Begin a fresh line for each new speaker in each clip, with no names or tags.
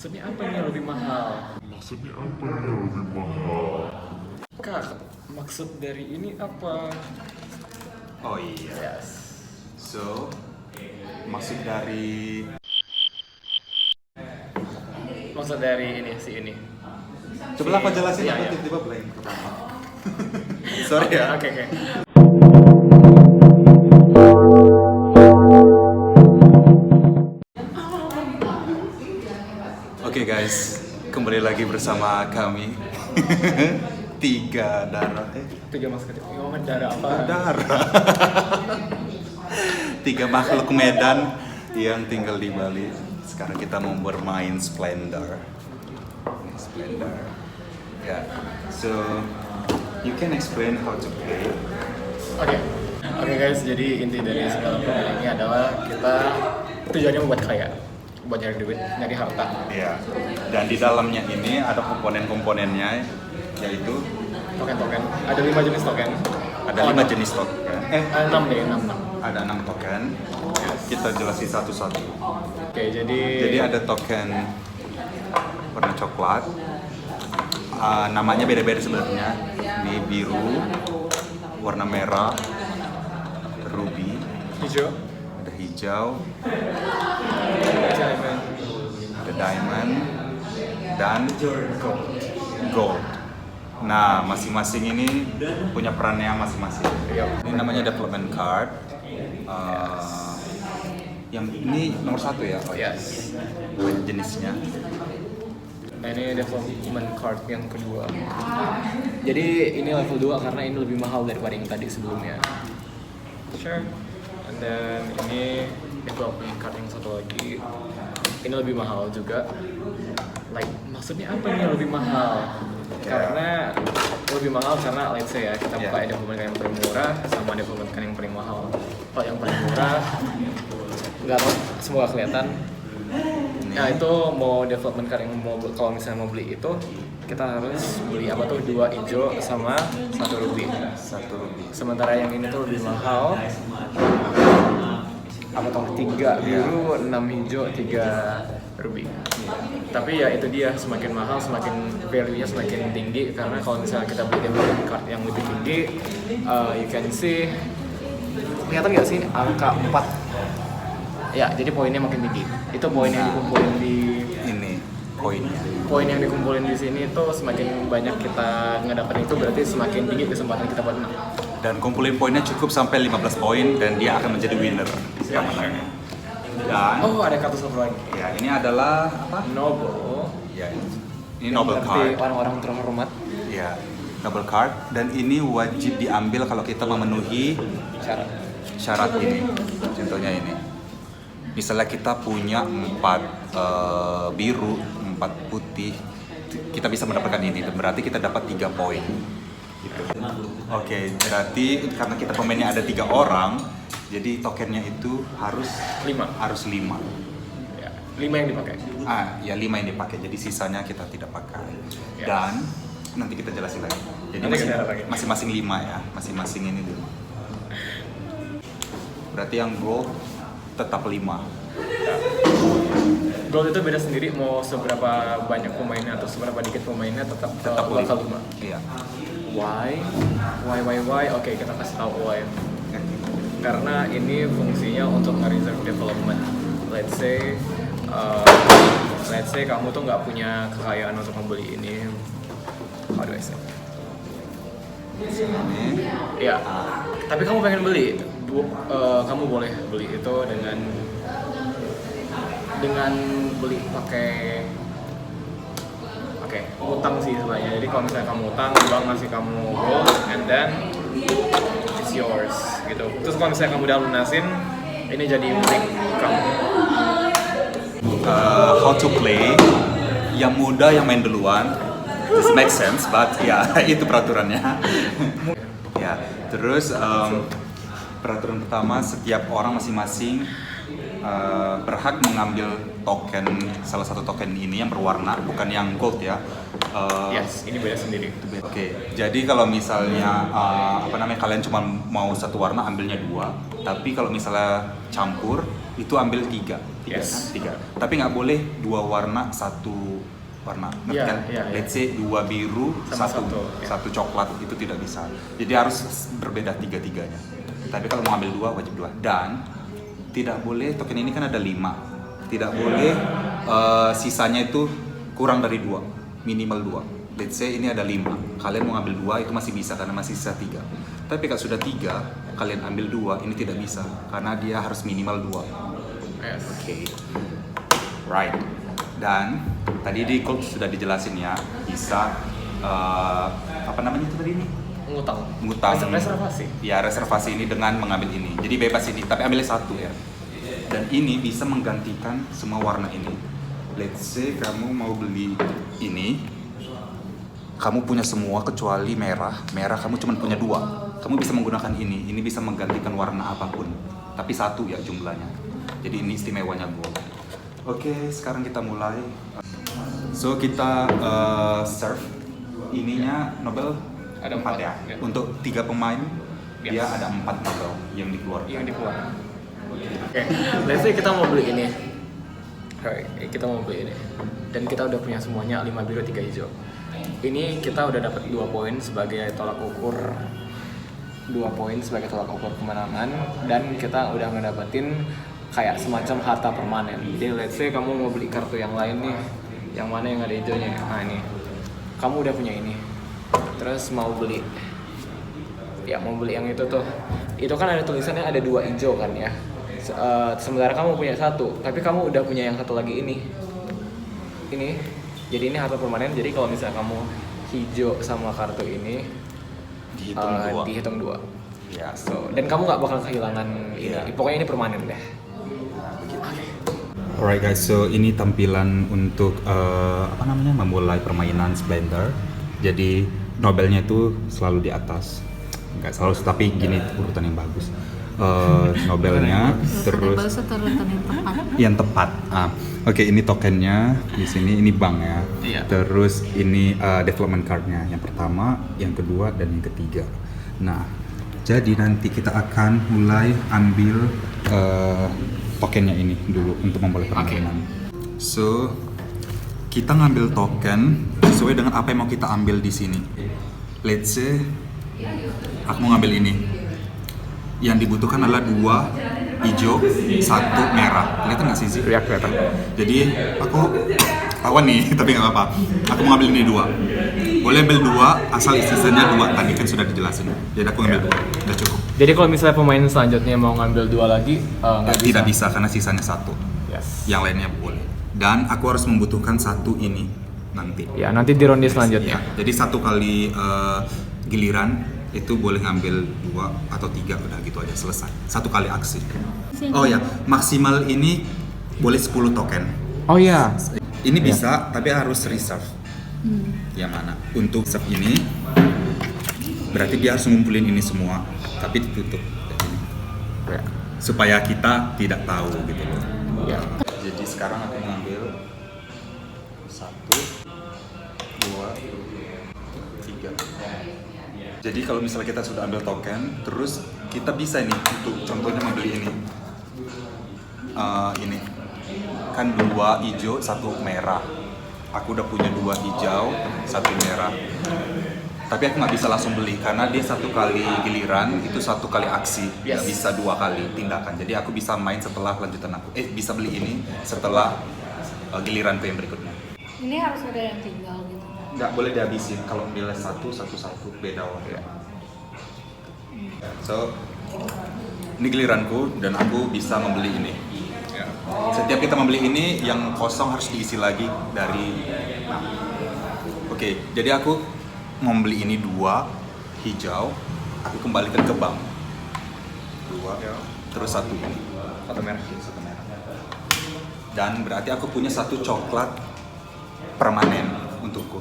Maksudnya apa nih yang lebih mahal? Kak, maksud dari ini apa?
Oh iya.
Yes.
So, maksud dari
Maksud dari ini si ini.
coba apa jelasin
Iya,
aku
iya.
tiba-tiba blank pertama. Sorry ya.
Oke, oke.
Oke guys, kembali lagi bersama kami. Tiga darah
Tiga mas ketik. Ngomongin darah apa?
darah. Tiga makhluk Medan yang tinggal di Bali. Sekarang kita mau bermain Splendor. Splendor. Ya. So, you can explain how to play.
Oke. Oke guys, jadi inti dari segala permainan ini adalah kita tujuannya membuat kaya, buat nyari duit, nyari harta.
Ya. Dan di dalamnya ini ada komponen-komponennya, yaitu
Token-token. Ada 5 jenis token.
ada 5 jenis token.
6 deh, 6.
Ada 6 token. Kita jelasin satu-satu.
Oke, jadi
Jadi ada token warna coklat. Namanya beda-beda sebenarnya. Ini biru, warna merah, ruby,
hijau,
ada hijau,
diamond,
ada diamond, dan gold. Nah, masing-masing ini punya perannya masing-masing.
Iya.
Ini namanya development card. Yang ini nomor 1 ya? Oh,
Yes.
banyak jenisnya.
Nah ini development card yang kedua. Jadi ini level 2 karena ini lebih mahal daripada yang tadi sebelumnya. Sure. And then ini development card yang satu lagi. Ini lebih mahal juga. Like maksudnya apa nih yang lebih mahal? Karena lebih mahal karena let's say ya kita buka development card yang paling murah sama development card yang paling mahal. Kalau yang paling murah nggak tahu, semoga kelihatan. Nah itu mau development card yang mau kalau misalnya mau beli itu kita harus beli apa tuh 2 hijau sama 1 ruby.
1 ruby.
Sementara yang ini tuh lebih mahal. Apa tuh 3 biru, 6 hijau, 3 ruby. Tapi ya itu dia semakin mahal semakin value-nya semakin tinggi karena kalau misalnya kita beli development card yang lebih tinggi, you can see kelihatan nggak sih angka 4. Ya, jadi poinnya makin tinggi. Itu poin yang dikumpulin di
Ini poinnya.
poin yang dikumpulin di sini tuh semakin banyak kita ngedapetin itu berarti semakin tinggi kesempatan kita buat menang.
Dan kumpulin poinnya cukup sampai 15 poin dan dia akan menjadi winner.
Siap.
Dan
Oh, ada kartu satu lagi.
ya ini adalah apa?
Noble.
Ya, ini noble
Berarti
card.
orang-orang terhormat.
Ya, noble card dan ini wajib diambil kalau kita memenuhi
Syarat.
syarat ini. Contohnya ini. Misalnya kita punya 4 biru, 4 putih, kita bisa mendapatkan ini. Berarti kita dapat 3 poin. Gitu. Oke, berarti karena kita pemainnya ada 3 orang, jadi tokennya itu harus
5.
5.
Ya, 5 yang dipakai.
Ya 5 yang dipakai. Jadi sisanya kita tidak pakai.
Yes.
Dan nanti kita jelasin lagi. Jadi
Nanti kita jelasin lagi.
masing-masing 5 ya, masing-masing ini dulu. Berarti yang gold tetap 5.
Gold itu beda sendiri mau seberapa banyak pemainnya atau seberapa dikit pemainnya tetap bakal 5.
Iya.
Why? Why? Oke, kita kasih tahu why. Karena ini fungsinya untuk nge-reserve development. Let's say kamu tuh nggak punya kekayaan untuk membeli ini. How do I say?
Ini.
Ya, tapi kamu pengen beli, kamu boleh beli itu dengan beli pakai utang sih sebenarnya. Jadi kalau misalnya kamu utang, bank ngasih kamu gold, and then it's yours gitu. Terus kalau misalnya kamu udah lunasin, ini jadi milik kamu.
How to play? Yang muda yang main duluan. This makes sense, but ya itu peraturannya. Ya, terus peraturan pertama setiap orang masing-masing berhak mengambil token, salah satu token ini yang berwarna, bukan yang gold ya.
Yes, ini beda sendiri.
Oke, jadi kalau misalnya kalian cuma mau satu warna, ambilnya 2. Tapi kalau misalnya campur, itu ambil 3.
Yes.
3. Tapi nggak boleh 2 warna, 1 warna. Ngerti
Iya,
kan?
iya, iya.
Let's say 2 biru,
Sama
1
ya.
coklat, itu tidak bisa. Jadi harus berbeda 3-3-nya. Tapi kalau mau ambil 2, wajib 2. Dan tidak boleh, token ini kan ada 5. Tidak boleh sisanya itu kurang dari 2, minimal 2. Let's say ini ada 5, kalian mau ambil 2 itu masih bisa karena masih sisa 3. Tapi kalau sudah 3, kalian ambil 2, ini tidak bisa karena dia harus minimal 2.
Yes.
Oke. Right. Dan tadi di code sudah dijelasin ya, bisa apa namanya itu tadi ini? Ngutang.
Reservasi.
Ya, reservasi ini dengan mengambil ini. Jadi bebas ini, tapi ambilnya 1 ya. Dan ini bisa menggantikan semua warna ini. Let's say kamu mau beli ini, kamu punya semua kecuali merah. Merah kamu cuma punya 2. Kamu bisa menggunakan ini. Ini bisa menggantikan warna apapun. Tapi 1 ya jumlahnya. Jadi ini istimewanya gold. Oke, sekarang kita mulai. So kita serve ininya Nobel
Ada
4 ya.
Ya.
Untuk 3 pemain
Yes.
dia ada 4 Nobel yang dikeluarkan.
Yang dikeluarkan. Oke, let's say kita mau beli ini. Alright, kita mau beli ini. Dan kita udah punya semuanya 5 biru 3 hijau. Ini kita udah dapat 2 poin sebagai tolak ukur. 2 poin sebagai tolak ukur kemenangan, dan kita udah ngedapetin kayak semacam harta permanen. Jadi let's say kamu mau beli kartu yang lain nih, yang mana yang ada hijaunya. Nah ini, kamu udah punya ini. Terus mau beli yang itu tuh. Itu kan ada tulisannya ada 2 hijau kan ya. Sementara kamu punya 1, tapi kamu udah punya yang satu lagi ini. Jadi ini harta permanen. Jadi kalau misalnya kamu hijau sama kartu ini dihitung 2.
Ya,
So, dan kamu nggak bakal kehilangan ini.
Iya.
Pokoknya ini permanen deh.
Alright guys, so ini tampilan untuk memulai permainan Splendor. Jadi Nobelnya itu selalu di atas, nggak selalu, tapi gini urutan yang bagus. Nobelnya terus yang tepat. Oke, ini tokennya di sini, ini bank ya.
Iya.
Terus ini development cardnya, yang pertama, yang kedua, dan yang ketiga. Nah, jadi nanti kita akan mulai ambil tokennya ini dulu untuk memulai permainan. So, kita ngambil token sesuai dengan apa yang mau kita ambil di sini. Let's say aku mau ngambil ini. Yang dibutuhkan adalah 2 hijau, 1 merah. Kelihatan nggak sih Zi?
Ya, kelihatan.
Jadi aku lawan nih, tapi nggak apa-apa. Aku mau ngambil ini 2. Boleh ambil 2, asal sisanya 2. Tadi kan sudah dijelasin. Jadi aku ngambil 2, udah cukup.
Jadi kalau misalnya pemain selanjutnya mau ngambil 2 lagi, nggak bisa.
Tidak bisa karena sisanya 1.
Yes.
Yang lainnya boleh. Dan aku harus membutuhkan 1 ini nanti.
Ya, nanti di ronde selanjutnya.
Ya, jadi 1 kali giliran itu boleh ngambil 2 atau 3, udah gitu aja, selesai. 1 kali aksi. Oh ya, maksimal ini boleh 10 token.
Oh iya.
Ini bisa, tapi harus reserve. Yang mana? Untuk reserve ini, berarti dia harus ngumpulin ini semua, tapi ditutup.
Ya.
Supaya kita tidak tahu gitu loh.
Ya.
Jadi sekarang aku ngambil 1, 2, 3. Jadi kalau misalnya kita sudah ambil token, terus kita bisa nih untuk contohnya membeli ini. Ini kan 2 hijau, 1 merah. Aku udah punya 2 hijau, 1 merah. Tapi aku nggak bisa langsung beli karena dia 1 kali giliran itu 1 kali aksi, nggak bisa 2 kali tindakan. Jadi aku bisa main setelah lanjutan aku. Bisa beli ini setelah giliranku yang berikutnya.
Ini harus ada yang tinggal gitu.
Nggak boleh dihabisin, kalau nilai 1 beda warna. So, ini giliranku dan aku bisa membeli ini. Setiap kita membeli ini, yang kosong harus diisi lagi dari. Oke, jadi aku mau membeli ini 2 hijau, aku kembalikan ke bank. 2, terus 1 ini.
1 merah.
1 merah. Dan berarti aku punya 1 coklat permanen untukku.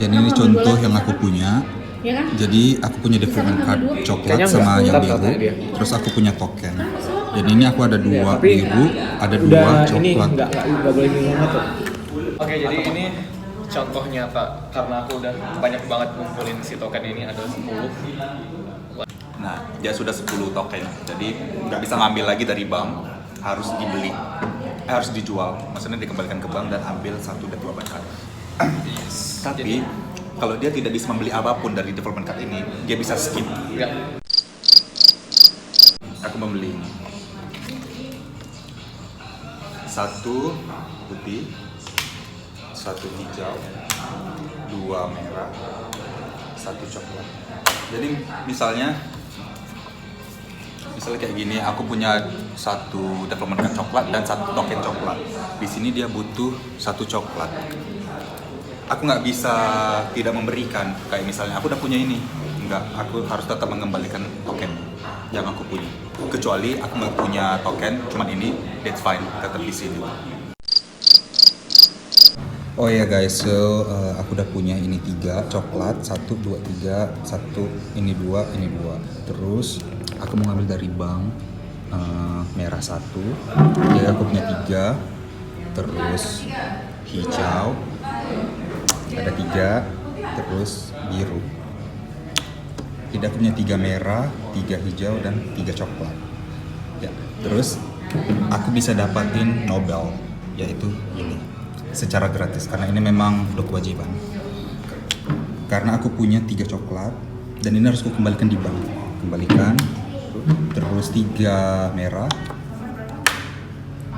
Dan ini contoh yang aku punya.
Ya kan?
Jadi aku punya development card coklat
Kayaknya
sama
enggak.
yang
Tetap
biru.
dia.
Terus aku punya token.
Kan
Jadi ini aku ada dua
tapi
biru, ada dua
udah ini
coklat.
nggak boleh minum tuh. Oke, jadi ini contoh nyata karena aku udah banyak banget ngumpulin si token ini ada 10.
Nah, dia sudah 10 token. Jadi nggak bisa ngambil lagi dari bank, harus dibeli, harus dijual. Maksudnya dikembalikan ke bank dan ambil satu development card.
Yes.
Tapi kalau dia tidak bisa membeli apapun dari development card ini, dia bisa skip.
Enggak.
Aku membeli ini. Satu putih, satu hijau, dua merah, satu coklat. Jadi misalnya kayak gini, aku punya satu development card coklat dan satu token coklat. Di sini dia butuh satu coklat. Aku nggak bisa tidak memberikan. Kayak misalnya aku udah punya ini, nggak, aku harus tetap mengembalikan token yang aku punya. Kecuali aku nggak punya token, cuman ini, that's fine, tetap di sini. Oh ya guys, so aku udah punya ini 3 coklat, 1, 2, 3, 1, ini 2, ini 2. Terus aku mau ngambil dari bank merah 1, jadi aku punya 3. Terus hijau ada 3, terus biru. Jadi aku punya 3 merah, 3 hijau, dan 3 coklat. Ya, terus aku bisa dapatin Nobel, yaitu ini. Secara gratis karena ini memang udah kewajiban. Karena aku punya 3 coklat dan ini harus aku kembalikan di bank. Kembalikan, terus 3 merah,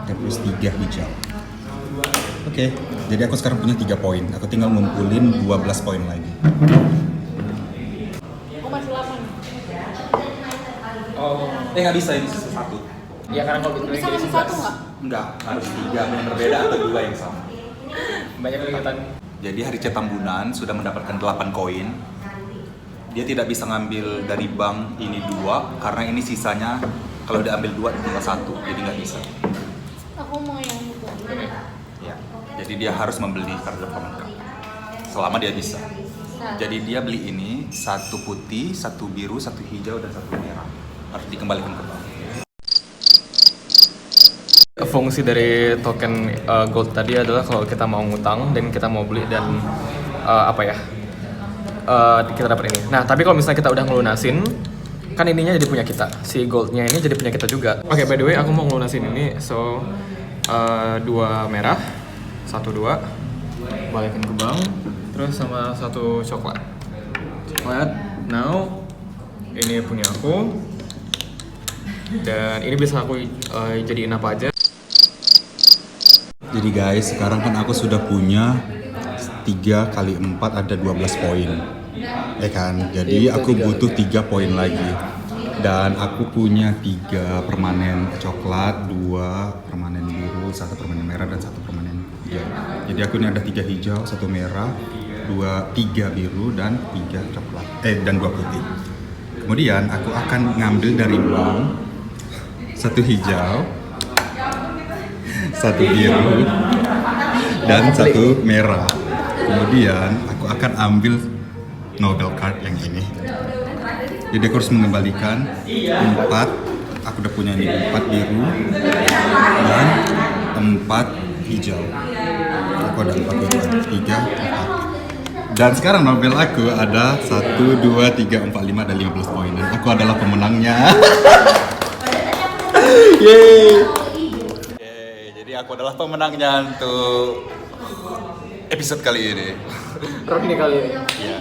terus 3 hijau. Oke, jadi aku sekarang punya 3 poin. Aku tinggal ngumpulin 12 poin lagi.
Aku masih 8.
Oh,
Nggak bisa, ini satu.
ya karena kalau
Bisa
jadi
ngasih satu nggak?
Enggak, harus 3 yang berbeda atau 2 yang sama.
banyak kelihatan.
Jadi hari C tambunan sudah mendapatkan 8 koin. Dia tidak bisa ngambil dari bank ini 2 karena ini sisanya kalau diambil 2 tinggal 1, jadi nggak bisa.
Aku mau yang itu.
Ya. Jadi dia harus membeli kartu pramuka selama dia bisa. Jadi dia beli ini 1 putih, 1 biru, 1 hijau, dan 1 merah. Harus dikembalikan ke bank.
Fungsi dari token gold tadi adalah kalau kita mau ngutang dan kita mau beli dan kita dapat ini. Nah, tapi kalau misalnya kita udah ngelunasin, kan ininya jadi punya kita. Si goldnya ini jadi punya kita juga. Oke, by the way, aku mau ngelunasin ini. So, 2 merah, 1, 2, balikin ke bank, terus sama 1 coklat. Coklat, now ini punya aku. Dan ini bisa aku jadiin apa aja.
Jadi guys, sekarang kan aku sudah punya 3 kali 4 ada 12 poin. Ya kan? Jadi aku butuh 3 poin lagi. Dan aku punya 3 permanen coklat, 2 permanen biru, 1 permanen merah, dan 1 permanen hijau. Jadi aku ini ada 3 hijau, 1 merah, 3 biru, dan 3 coklat. Dan 2 putih. Kemudian aku akan ngambil dari bank 1 hijau, 1 biru, dan 1 merah. Kemudian aku akan ambil Nobel card yang ini. Jadi aku harus mengembalikan 4. Aku udah punya ini 4 biru dan 4 hijau. Aku ada 4 hijau, 3, 4. Dan sekarang Nobel aku ada 1, 2, 3, 4, 5, dan 15 poin. Dan aku adalah pemenangnya. Yeay. Jadi aku adalah pemenangnya untuk episode kali ini.
Roni kali ini.
Ya.